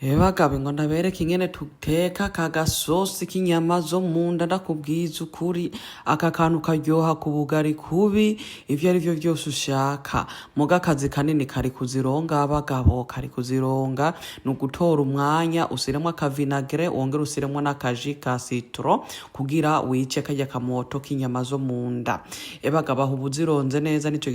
Bagabo ngo ndabereke ingene tuteka kagasosi k'inyama zo munda ndakubwiza ukuri aka kantu karyoha ku bugari kubi ivyo ari vyo vyose ushaka muga akazi kanini kari kuzironga abagabo kari kuzironga ni ugutora umwanya usiremwo akavinagre wongere usiremwo n'akaji ka citron kugira wice karya kamoto k'inyama zo munda bagabo aho ubuzironze neza nico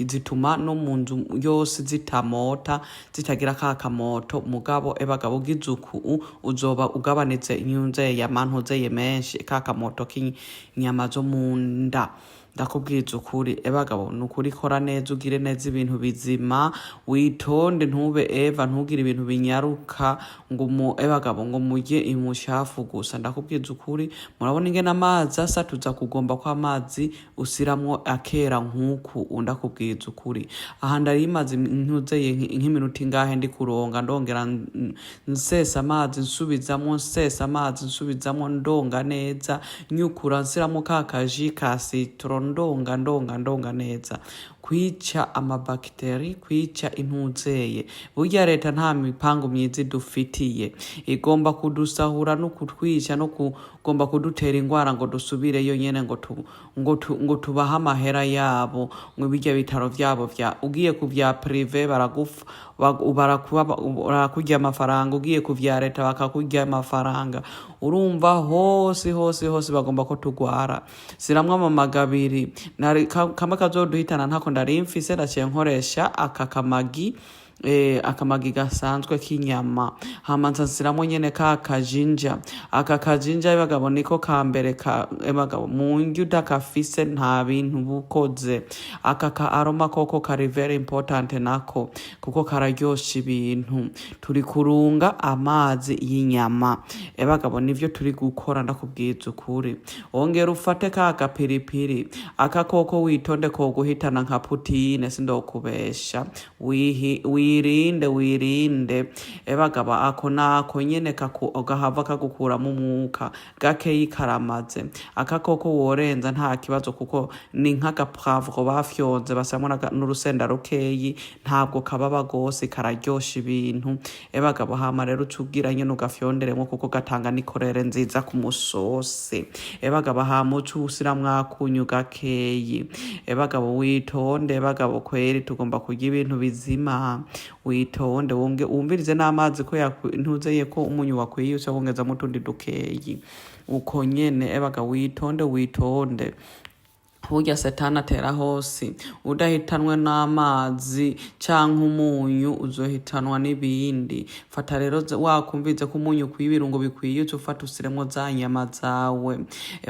zituma no mu nzu yose zitamota zitagira ka kamoto mugabo bagabo gizuku uzoba ugabanitse inyunze ya mantuze menshi kakamoto k'inyama zo munda ndakubwiza ukuri bagabo nukuri kora neza ugire neza ibintu bizima witonde ntube ntugire ibintu binyaruka ngo bagabo ngo mujye imushafu gusa ndakubwiza ukuri murabona ingene amazi asa tuza kugomba ko amazi usiramwo akera nkuku ndakubwiza ukuri aha ndari imaze ntuzeye nk'iminota ingahe ndi kuronga ndongera nsesa amazi nsubizamwo ndonga neza nyukura nsiramo kakaji ka citron ndonga neza kwica amabakteri kwica intuzeye burya leta nta mipango myiza dufitiye igomba kudusahura no kutwica no kugomba kudutera ingwara ngo dusubireyo nyene ngo tubaha amahera yabo ngo bijya bitaro vyabo ugiye ku vya prive baragufa barakurya amafaranga ugiye ku vya leta bakakurya amafaranga urumva hose bagomba ko tugwara siramwe amamagabiri kamwe kazoduhitana ntako ndari mfise ndaciye nkoresha akamagi gasanzwe k'inyama hama nsansiramwo nyene kakajinja kajinja bagabo niko kambere bagabo mu ndyo udakafise nta bintu bukoze ka aroma koko kari very important nako kuko kararyosha ibintu turi kurunga amazi y'inyama bagabo nivyo turi gukora ndakubwiza ukuri ongera ufate kakapiripiri koko witonde ko guhitana nka putine sindokubesha wirinde bagaba ako nako nyene gahava kagukuramo umwuka gakeyi karamaze koko worenza nta kibazo kuko ni nk'agapavro bafyonze basamwo n'urusenda rukeyi ntabwo kababa gose kararyosha ibintu bagabo hama rero ucugira nyene ugafyonderemwo kuko gatanga nikorere nziza ku musosi bagabo hama ucusiramwo akunyu gakeyi bagabo witonde bagabo kweri tugomba kurya ibintu bizima witonde wumvirize n'amazi ko ntuzeye ko umunyu wakwiye uca wongezamo utundi dukeyi uko nyene bagabo witonde burya setani atera hose udahitanwe n'amazi canke umunyu uzohitanwa n'ibindi fata rero wakumvize ko umunyu ukwiye ibirungo bikwiye uca ufata usiremwo za nyama zawe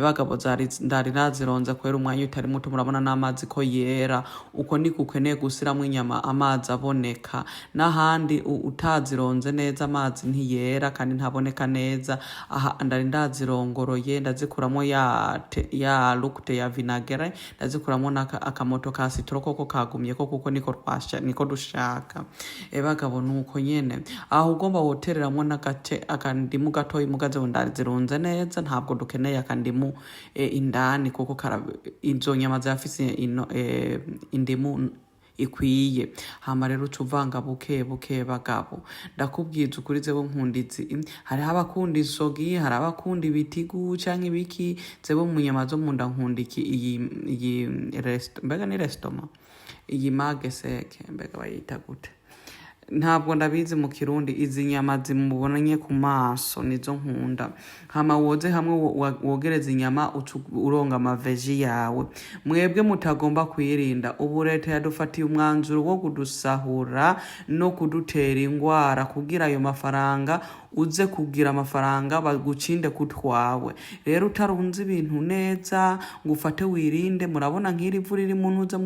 bagabo ndari nazironze kubera umwanya utari muto murabona n'amazi ko yera uko niko ukeneye gusiramwo inyama amazi aboneka n'ahandi utazironze neza amazi ntiyera kandi ntaboneka neza aha ndari ndazirongoroye ndazikuramwo ya lukte ya vinagre ndazikuramo akamoto ka citron koko kagumye ko kuko niko dushaka bagabo nuko nyene aho ugomba wotereramwo n'agace akandimu gatoyi mugaze ndazirunze neza ntabwo dukeneye akandimu indani kuko izo nyama zafise indimu ikwiye hama rero ucuvanga buke bagabo ndakubwiza ukuri zebo nkundizi hari abakunda isogi hari abakunda ibitigu canke ibiki zebo mu nyama zo munda nkundiki iyi mbega ni restaurant iyi mageseke mbega bayita gute ntabwo ndabizi mu kirundi izi nyama zimubonanye ku maso nizo nkunda hama woze hamwe wogereza inyama uronga amaveji yawe mwebwe mutagomba kwirinda ubu leta yadufatiye umwanzuro wo kudusahura no kudutera ingwara kugira ayo mafaranga uze kugira amafaranga bagucinde kutwawe rero utarunze ibintu neza ngo ufate wirinde murabona nk'iri vu riri mu ntuze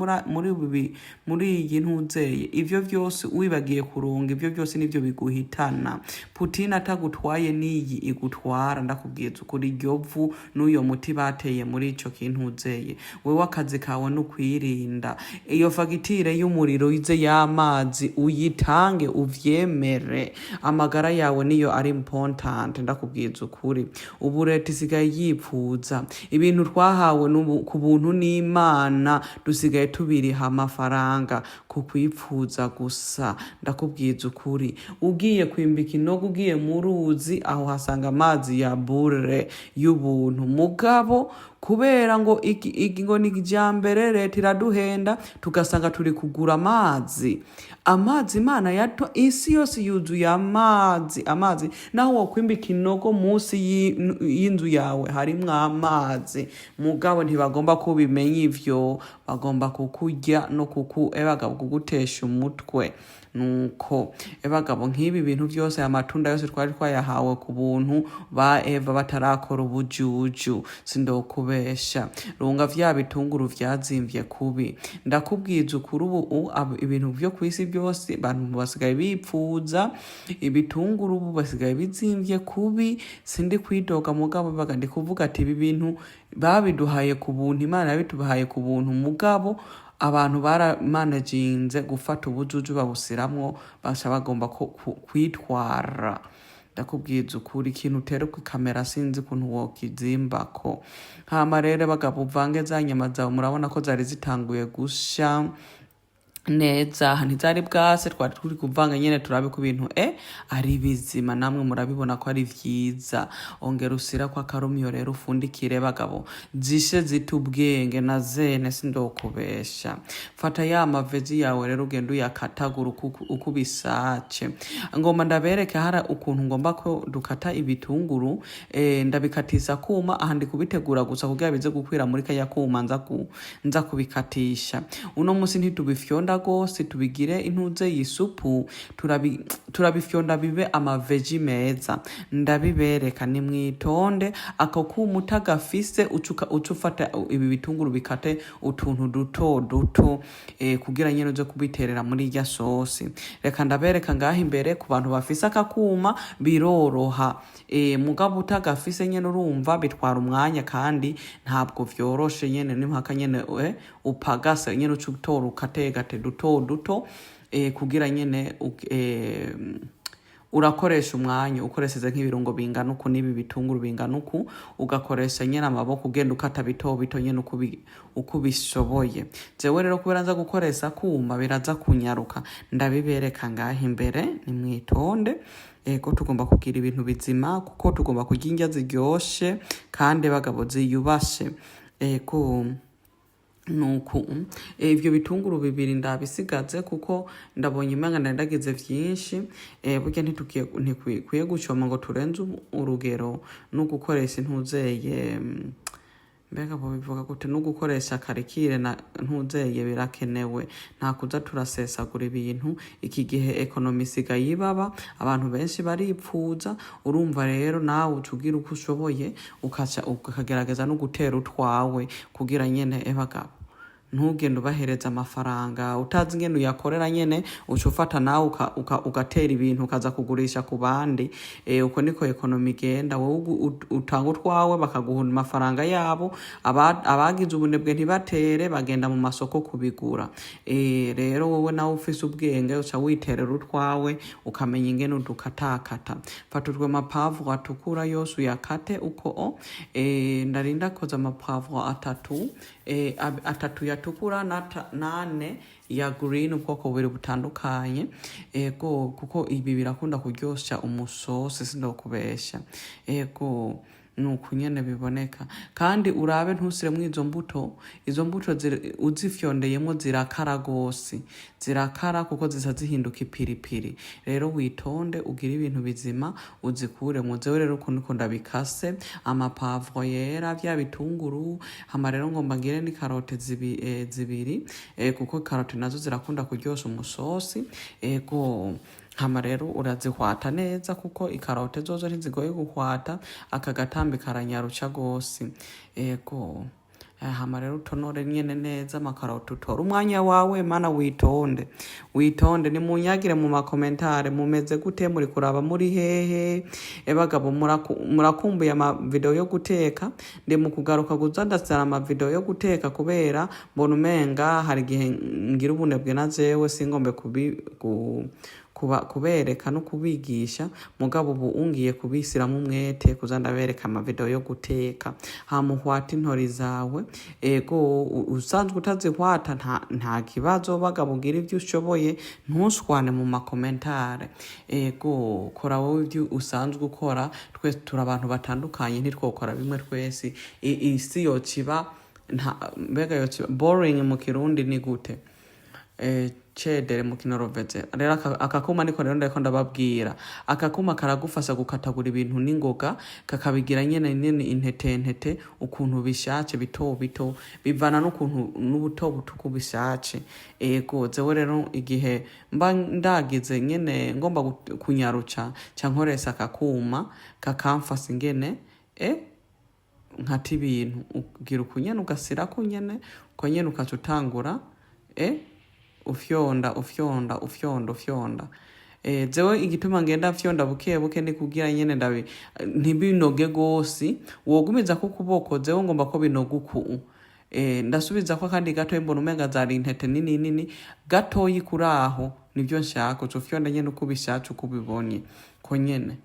muri iyi ntuzeye ivyo vyose wibagiye kurunga ivyo byose nivyo biguhitana Putin atagutwaye niyi igutwara ndakubwiza ukuri iryo vu n'uyo muti bateye muri ico kintuzeye wewe akazi kawe no kwirinda iyo fagitire y'umuriro ize y'amazi uyitange uvyemere amagara yawe niyo ari important ndakubwiza ukuri ubu leta isigaye yipfuza ibintu twahawe ku buntu n'Imana dusigaye tubiriha amafaranga ku kwipfuza gusa ndakubwiza ukuri ugiye kwimba ikinogo ugiye mu ruzi aho hasanga amazi ya bure y'ubuntu mugabo kubera ngo ngo ni ijambere leta iraduhenda tugasanga turi kugura amazi Imana yato isi yose yuzuye amazi naho wokwimba ikinogo munsi y'inzu yawe harimwo amazi mugabo ntibagomba kubimenya ivyo bagomba kukurya no kugutesha umutwe nuko bagabo nk'ibi bintu byose amatunda yose twari twayahawe ku buntu ba Eva batarakora ubujuju sindokubesha runga vya bitunguru vyazimvye kubi ndakubwiza ukuri ubu ibintu vyo kwisi byose abantu basigaye bipfuza ibitunguru ubu basigaye bizimvye kubi sindi kwidoga mugabo baga ndi kuvuga ati ibi bintu babiduhaye ku buntu Imana yabitubahaye ku buntu mugabo abantu baramanaginze gufata ubujuju babusiramwo basha bagomba kwitwara ndakubwiza ukuri ikintu utera ku kamera sinzi kuntu wokizimbako hama rero bagabo uvange za nyama zawe murabona ko zari zitanguye gusha neza ntizari bwase twari turi kuvanga nyene turabe ku bintu ari bizima namwe murabibona ko ari vyiza ongera usira kwa karumiyo rero ufundikire bagabo zishe zitubwenge na zene sindokubesha fata ya mavezi yawe rero ugenda uyakatagura ukubisace ngomba ndabereke hara ukuntu ngomba ko dukata ibitunguru ndabikatisa kuma ahandi kubitegura gusa kugira bize gukwira muri kaya kuma nza kubikatisha uno musi ntitubifyonda gose tubigire intuze yisupu turabifyonda bibe amaveji meza ndabibereka ni mwitonde akakuma utagafise ucufata ibi bitunguru bikate utuntu duto kugira nyene uze kubiterera muri irya sosi reka ndabereka ngaho imbere ku bantu bafise akakuma biroroha mugabo utagafise nyene urumva bitwara umwanya kandi ntabwo vyoroshe nyene nimpaka nyene upagase nyene ucutora ukategate duto kugira nyene urakoresha umwanya ukoresheje nk'ibirungo bingana uku n'ibi bitunguru bingana uku ugakoresha nyene amaboko ugenda ukata bito nyene uko bishoboye jewe rero kubera nza gukoresha kuma biraza kunyaruka ndabibereka ngaho imbere ni mwitonde ko tugomba kugira ibintu bizima kuko tugomba kurya indya ziryoshe kandi bagabo ziyubashe ko nuko ivyo bitunguru bibiri ndabisigaze kuko ndabonye imanga ndagize vyinshi burya ntikwiye gucoma ngo turenze urugero no gukoresha intuzeye mbega bo bivuga gute no gukoresha karikire na ntuzeye birakenewe nta kuza turasesagura ibintu iki gihe economy sigaye ibaba abantu benshi baripfuza urumva rero nawe ucugira uko ushoboye ukagerageza no gutera utwawe kugira nyene bagabo ntugende ubahereza amafaranga utazi ngene uyakorera nyene ucufata nawe ugatera ibintu ukaza kugurisha ku bandi uko niko economy igenda wowe utanga utwawe bakaguhunda amafaranga yabo abagize ubunebwe ntibatere bagenda mu masoko kubigura rero wowe nawe ufise ubwenge uca witerera utwawe ukamenya ingene udukatakata fatujwe amapavro atukura yose uyakate uko ndarinda koza amapavro atatu yatukura nane ya green ubwoko bubiri butandukanye kuko ibi birakunda kuryosha umusosi sindokubesha nuko nyene biboneka kandi urabe ntusiremwo izo mbuto uzifyondeyemo zirakara gose zirakara kuko zisa zihinduka ipiripiri rero witonde ugira ibintu bizima uzikure muzewe rero uko niko ndabikase amapavro yera vya bitunguru hama rero ngomba ngire ni karote zibiri kuko karote nazo zirakunda kuryosha umusosi hama rero urazihwata neza kuko ikarote zozo ntizigoye guhwata akagatambi karanyaruca gose hama rero utonore nyene neza amakarote utora umwanya wawe mana witonde ni munyagire mu makomentare mumeze gute muri kuraba muri hehe bagabo murakumbuye ama video yo guteka ndi mu kugaruka guzandasara ama video yo guteka kubera mbona umenga hari gihe ngira ubunebwe na jewe singombe kubereka no kubigisha mugabo ubu ungiye kubisiramo umwete kuza ndabereka amavideo yo guteka hamuhwata intori zawe ego usanzwe utazihwata nta kibazo bagabo ugira ivyo ushoboye ntuswane mu makomentare ego kora wowe ivyo usanzwe ukora twese turi abantu batandukanye ntitwokora bimwe twese isi yokiba mbega yokiba boring mu kirundi ni gute cedere mu kinoroveze rero akakuma niko rero ndako ndababwira akakuma karagufasha gukatagura ibintu n'ingoga kakabigira nyene intete ukuntu bishace bito bivana n'ukuntu n'ubuto butuku bishace ego zewe rero igihe mba ndagize nyene ngomba kunyaruca cankoresa akakuma kakamfasa ingene nkati ibintu ugira ukunyene ugasira kunyene ko nyene ukacutangura ufyonda zewe igituma ngenda fyonda buke ni kugira nyene ntibinoge gose wogumiza ko kuboko zewe ngomba ko binoga uku ndasubiza ko kandi gato imbona umenga zari intete nini gatoyi kuraho nivyo nshaka ufyonda nyene uko bishatse uko bibonye ko nyene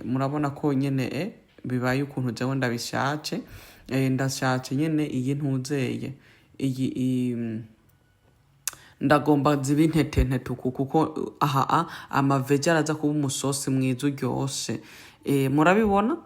murabona ko nyene bibaye ukuntu zewe ndabishace ndashace nyene iyi ntuzeye iyi ndagomba ziba intete kuko amaveje araza kuba umusosi mwiza uryoshe murabibona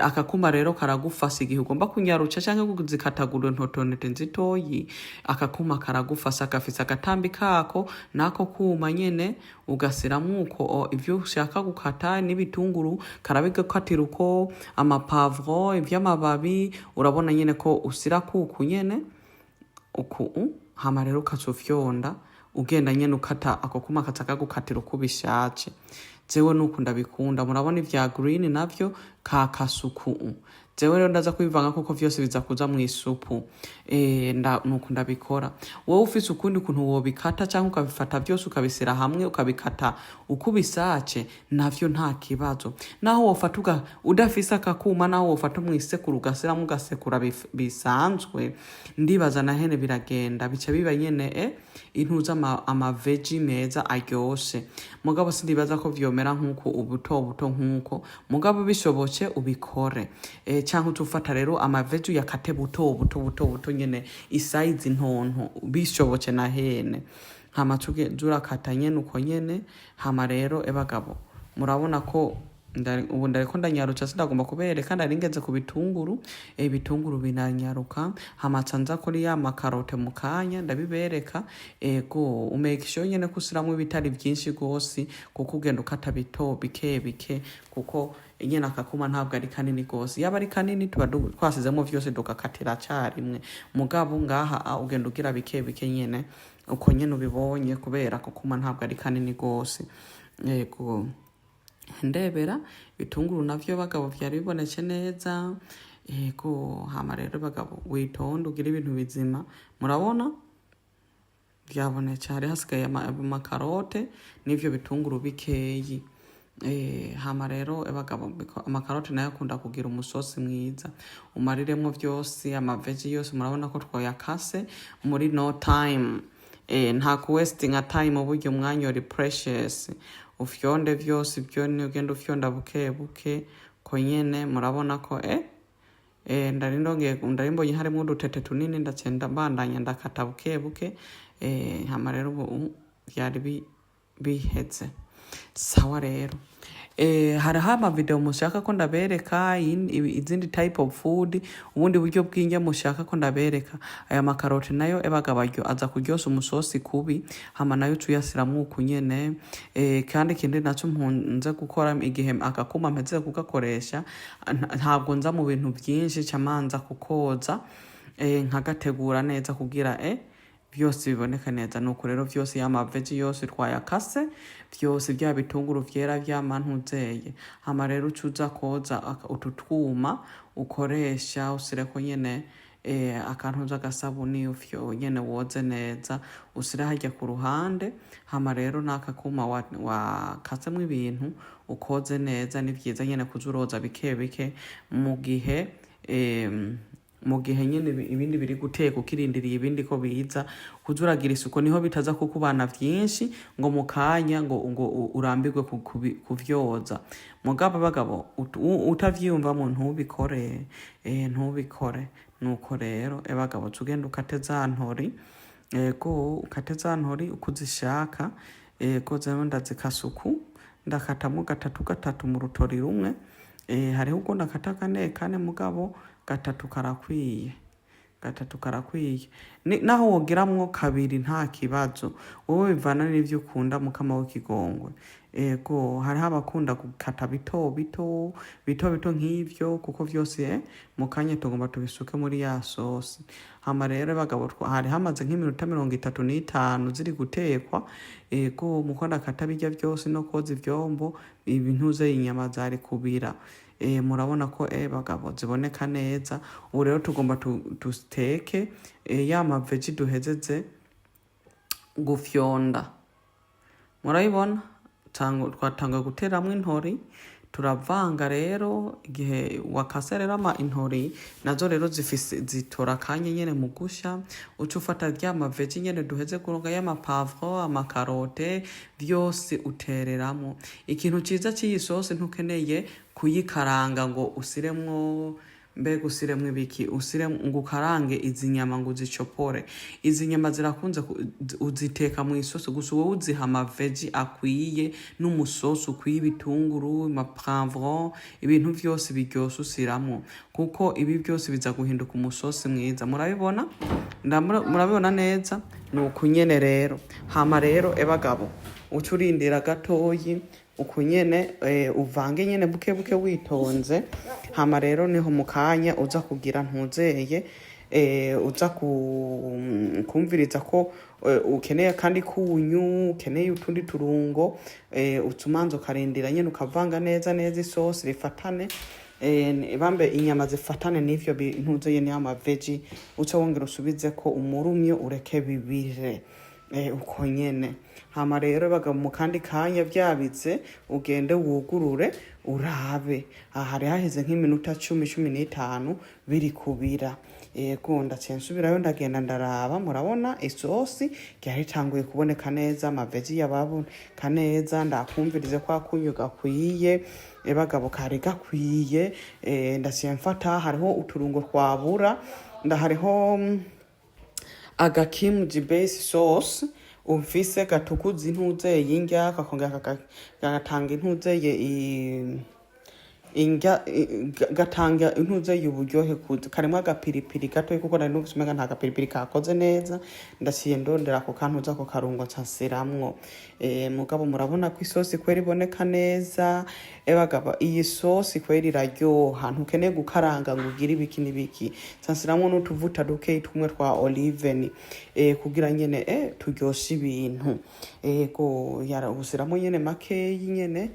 akakuma rero karagufasha igihe ugomba kunyaruca canke kuzikatagura ntotonete nzitoyi akakuma karagufasha gafise agatambi kako nako kuma nyene ugasiramo uko ivyo ushaka gukata n'ibitunguru karabigakatira uko amapavro ivy'amababi urabona nyene ko usira kuku nyene uku hama rero ukacufyonda ugenda nyene ukata ako kuma kataka gukatira uko bishace zewe nuko ndabikunda murabona ivya green navyo kakasuku zewe rero ndaza kubivanga kuko vyose biza kuza mu isupu nuko ndabikora wowe ufise ukundi kuntu wobikata canke ukabifata vyose ukabisira hamwe ukabikata uko bisace navyo nta kibazo naho wofata udafise akakuma naho wofata mwisekuru ugasiramo ugasekura bisanzwe ndibaza na hene biragenda bica biba nyene intuza amaveji meza aryoshe mugabo sindibaza ko vyomera nkuko ubuto nkuko mugabo bishoboce ubikore canke utufata rero amaveji yakate buto nyene isize ntonto bishoboce na hene hama tugezura kata nyene uko nyene hama rero bagabo murabona ko ubu ndariko ndanyaruca sindagomba kubereka ndaringeze ku bitunguru ibitunguru binanyaruka hamatsanza kuri ya makarote mu kanya ndabibereka ego umekisho nyene kusiramo ibitari byinshi gose kuko ugenda ukata bito bike kuko nyene akakuma ntabwo ari kanini gose yaba ari kanini tuba twasizemo vyose dukakatira carimwe mugabo ngaha ugenda ugira bike nyene uko nyene ubibonye kubera akakuma ntabwo ari kanini gose ego ndebera bitunguru navyo bagabo vyari bibonetse neza ego hama rero bagabo witonda ugira ibintu bizima murabona vyabonetse hari hasigaye amakarote n'ivyo bitunguru bikeyi hama rero bagabo amakarote nayo akunda kugira umusosi mwiza umariremwo vyose amaveji yose murabona ko twoyakase muri no time nta wasting time uburyo umwanya uri precious ufyonde vyose ibyo ni ugenda ufyonda buke ko nyene murabona ko ndarimbonye harimo udutete tunini ndacenda mbandanya ndakata buke hama rero ubu vyari biheze sawa rero hariho amavideo mushaka ko ndabereka izindi type of food ubundi buryo bw'indya mushaka ko ndabereka aya makaroti nayo ebagabaryo aza kuryosa umusosi kubi hama nayo tuyasiramo uku nyene kandi ikindi naco mpunze gukora igihe akakuma mpeze kugakoresha ntabwo nza mu bintu byinshi camanza kukoza nkagategura neza kugira vyose biboneka neza nuko rero vyose y'amaveji yose twayakase vyose bya bitunguru vyera vy'amantuzeye hama rero ucuza koza ututwuma ukoresha usireko nyene akantuza gasabuni ufyo nyene woze neza usira hajya ku ruhande hama rero nakakuma wakasemo ibintu ukoze neza ni vyiza nyene kuzuroza bike mu gihe mu gihe nyene ibindi biri guteka ukirindiriye ibindi ko biza kuza uragira isuku niho bitaza kukubana vyinshi ngo mu kanya ngo urambirwe kuvyoza. Mugabo bagabo utavyiyumvamo ntubikore ntubikore. Nuko rero bagabo tugenda ukate za ntori ukate za ntori uko uzishaka zewe ndazikasuku ndakatamwo gatatu mu rutori rumwe hariho ubwo ndakata kane mugabo gatatu karakwiye naho wogiramwo kabiri nta kibazo wowe bivana n'ivyo ukunda mukama w'ikigongwe. Hariho abakunda gukata bito nk'ivyo kuko vyose mu kanya tugomba tubisuke muri ya sosi. Hama rero bagabo hari hamaze nk'iminota 35 ziri gutekwa muko ndakata birya vyose no koza ivyombo ibintuze inyama zari kubira. Murabona ko bagabo ziboneka neza. Ubu rero tugomba duteke ya maveji duhezeze gufyonda. Murabibona twatanga guteramwo intori turavanga rero igihe wakase rero intori nazo rero zitora akanya nyene mu gusha uca ufata rya maveji nyene duheze kuronga y'amapavro amakarote vyose utereramo. Ikintu ciza c'iyi sosi ntukeneye kuyikaranga ngo usiremwo ibiki ngo ukarange izi nyama ngo uzicopore. Izi nyama zirakunze uziteka mu isosi gusa wowe uziha amaveji akwiye n'umusosi ukwiye ibitunguru amapavron ibintu vyose biryoshe usiramo kuko ibi byose biza guhinduka umusosi mwiza. Murabibona neza nuko nyene rero. Hama rero bagabo uca urindira gatoyi uko nyene uvange nyene buke witonze. Hama rero niho mu kanya uza kugira ntuzeye uza kumviriza ko ukeneye kandi kunyu ukeneye utundi turungo utumanza ukarindira nyene ukavanga neza isosi rifatane bambe inyama zifatane n'ivyo ntuzeye ni amaveji uca wongera usubize ko umurumyo ureke bibire uko nyene. Hama rero bagabo mu kandi kanya vyabize ugende wugurure urabe hari haheze nk'iminota 10-15 biri kubira. Ndaciye nsubirayo ndagenda ndaraba. Murabona isosi ryaritanguye kuboneka neza amaveji yababoneka neza ndakumvirize kwa kunyu gakwiye bagabo kari gakwiye. Ndaciye mfata hariho uturungo twabura ndahariho agakimji base sauce ufise gatukuza intuzeye indya kakongera gatanga intuzeye gatanga intuzeye uburyohe karimo agapiripiri gato kuko nari nufisumega nta gapiripiri kakoze neza. Ndaciye ndondera ako kantuza ko karungo nsansiramwo. Mugabo murabona ko isosi kweri iboneka neza bagabo iyi sosi kweri iraryoha ntukeneye gukaranga ngo ugire ibiki n'ibiki. Nsansiramwo n'utuvuta duke tumwe twa olive kugira nyene turyoshe ibintu usiramo nyene makeyi nyene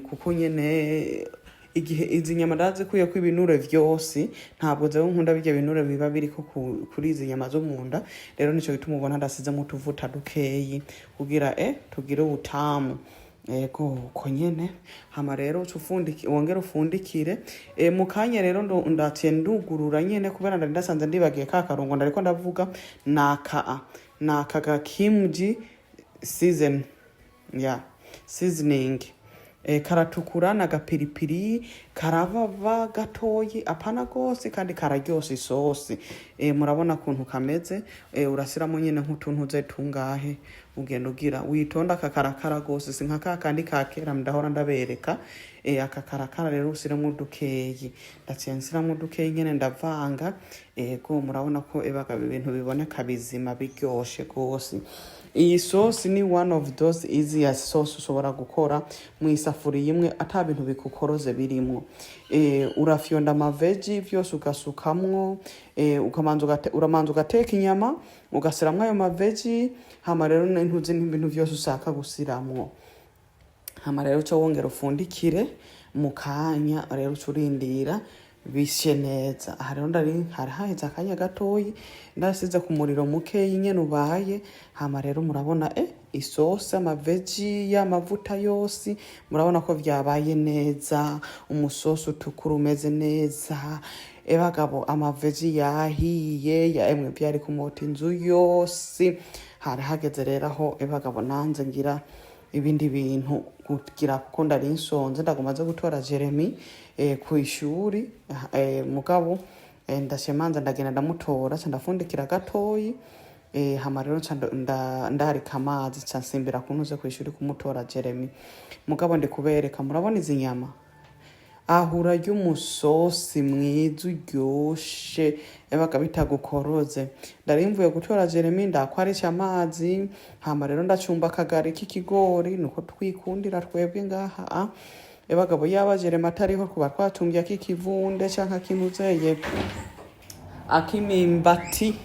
kuko nyene igihe izi nyama ndazikuye ko ibinure vyose ntabwo zewe nkunda birya binure biba biriko kuri izi nyama zo munda. Rero nico gituma ubona ndasizemo utuvuta dukeyi kugira tugire ubutamu ko nyene. Hama rero wongera ufundikire mu kanya rero ndaciye ndugurura nyene kubera ndasanze ndibagiye ka karungo ndariko ndavuga naka gakimji seasoning karatukura na gapiripiri karababa gatoyi apana gose kandi kararyoshe isosi. Murabona kuntu kameze urasiramo nyene nk'utuntu ze tungahe ugenda ugira witonda kakarakara gose sinka kandi kakera ndahora ndabereka akakarakara rero usiramo udukeyi. Ndaciye nsiramo udukeyi nyene ndavanga murabona ko bagabo ibintu biboneka bizima biryoshe gose. Iyi sosi ni one of those easiest sauce ushobora gukora mu isafuriya imwe ata bintu bikukoroze birimwo. Urafyonda amaveji vyose ugasukamwo uramanza ugateka inyama ugasiramwo ayo maveji. Hama rero n'intuzi n'ibintu vyose usaka gusiramwo. Hama rero cyo wongera ufundikire mu kanya rero urindira bishe neza. Rero hari haheze akanya gatoyi ndasize ku muriro mukeyi nyene ubaye. Hama rero murabona isosi amaveji y'amavuta yose murabona ko vyabaye neza, umusosi utukura umeze neza. Bagabo amaveji yahiye emwe vyari kumota inzu yose. Hari hageze rero aho bagabo nanze ngira ibindi bintu kugira ko ndari nsonze ndagomaze gutora Jeremy ku ishuri mugabo ndashemanza ndagenda ndamutora ndafundikira gatoyi hama rero ndarika amazi nsimbira kuntuze ku ishuri kumutora Jeremy mugabo ndi kubereka murabona izi nyama ahura y'umusosi mwiza uryoshe yabaga bitagukoroze. Ndarimvuye gutora Jeremy ndakwarisha amazi hama rero ndacumba akagari k'ikigori nuko twikundira twebwe ngaha bagabo yaba Jeremy atariho kuba twatumbye ak'ikivunde canka kinuzeye akimimbati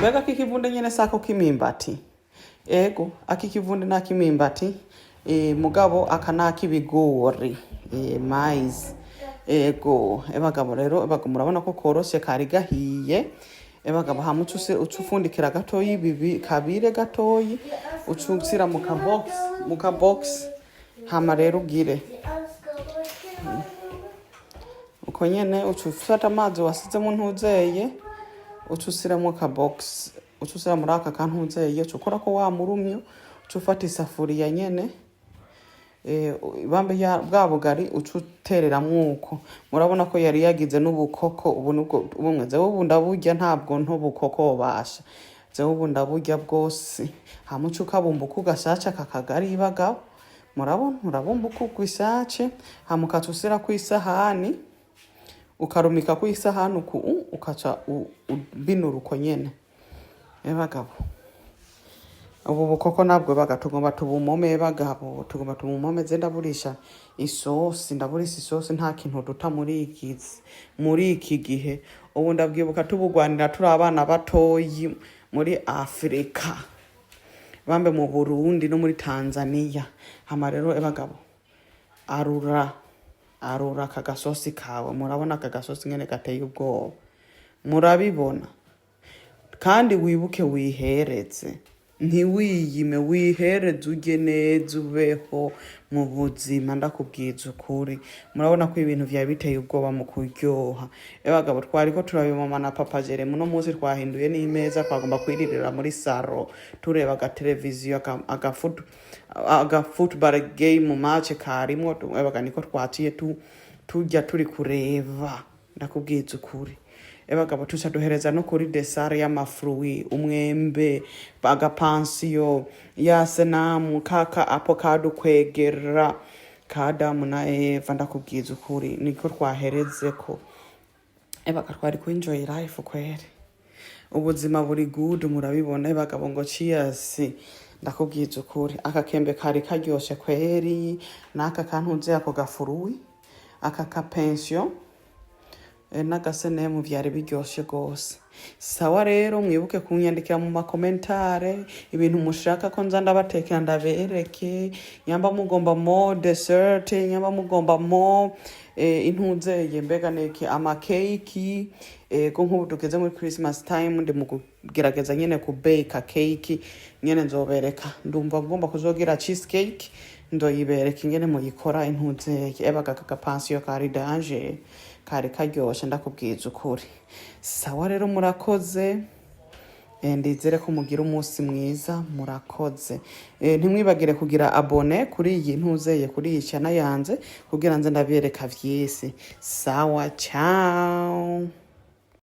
bega k'ikivunde nyene sako kimimbati ego ak'ikivunde nakimimbati mugabo akanakibigori maize ego bagabo rero murabona ko koroshe kari gahiye bagabo hamucu ucufundikira gatoyi bibi kabire gatoyi ucusira mu ka box hama rero ugire uko nyene ucufata amazi wasize mu ntuzeye ucusira mu ka box ucusira muri aka kantuzeye cukora ko wa murumyo ucufata isafuriya nyene bambe ya bwa bugari ucuterera mwuko murabona ko yari yagize n'ubukoko ubu nubwo bumwe zewe bundaburya ntabwo ntobukoko basha zewe bundaburya bwose hamucu kabumbuka ugasaca kakagari bagabo murabumbuka kwisace hamukatusira kwisahani ukarumika kwisahani ukaca binura uko nyene bagabo ubu bukoko nabwo bagatugomba tubumome bagabo tugomba tubumome ndaburisha isosi nta kintu duta muri iki gihe ubu ndabwibuka tubugwanira turi abana batoyi muri Afrika bambe mu Burundi no muri Tanzania hama rero bagabo arura kagasosi kawe murabona kagasosi ngene gateye ubwoba murabibona kandi wibuke wihereze ntiwiyime wihereze uje neza ubeho mu buzima ndakubwiza ukuri murabona ko ibintu vya biteye ubwoba mu kuryoha bagabo twariko turabimama na papa Jeremy no munsi twahinduye n'imeza twagomba kwiririra muri saro tureba ga televiziyo aga football game match karimo niko twaciye tujya turi kureba ndakubwiza ukuri bagabo tuca duhereza no kuri desare y'amafruwi umwembe bagapansiyo ya senamu kaka avocado kwegera kadamu na Eva ndakubwiza ukuri niko twaherezeko baga twari ku enjoy life kwere ubuzima buri good murabibona bagabo ngo cheers ndakubwiza ukuri akakembe kari karyoshe kweri naka kantuze ako gafuruwi aka ka pension n'agasenemu vyari biryoshe gose. Sawa rero mwibuke kunyandikira mu makomentare ibintu mushaka ko nza ndabatekera ndabereke nyamba mugomba mo dessert nyamba mugomba mo intuzeye mbega neki ama cake ko nkubu tugeze muri Christmas time ndi mugerageza nyene ku bake cake nyene nzobereka ndumva ngomba kuzogira cheesecake ndoyibereka ingene muyikora intuzeye baga pansiyo kari danger kari karyoshe ndakubwiza ukuri. Sawa rero murakoze ndizere ko mugira umunsi mwiza murakoze. Ntimwibagire kugira abone kuri iyi ntuzeye kuri iyi channel yanze kugira nze ndabereka vyese. Sawa ciao.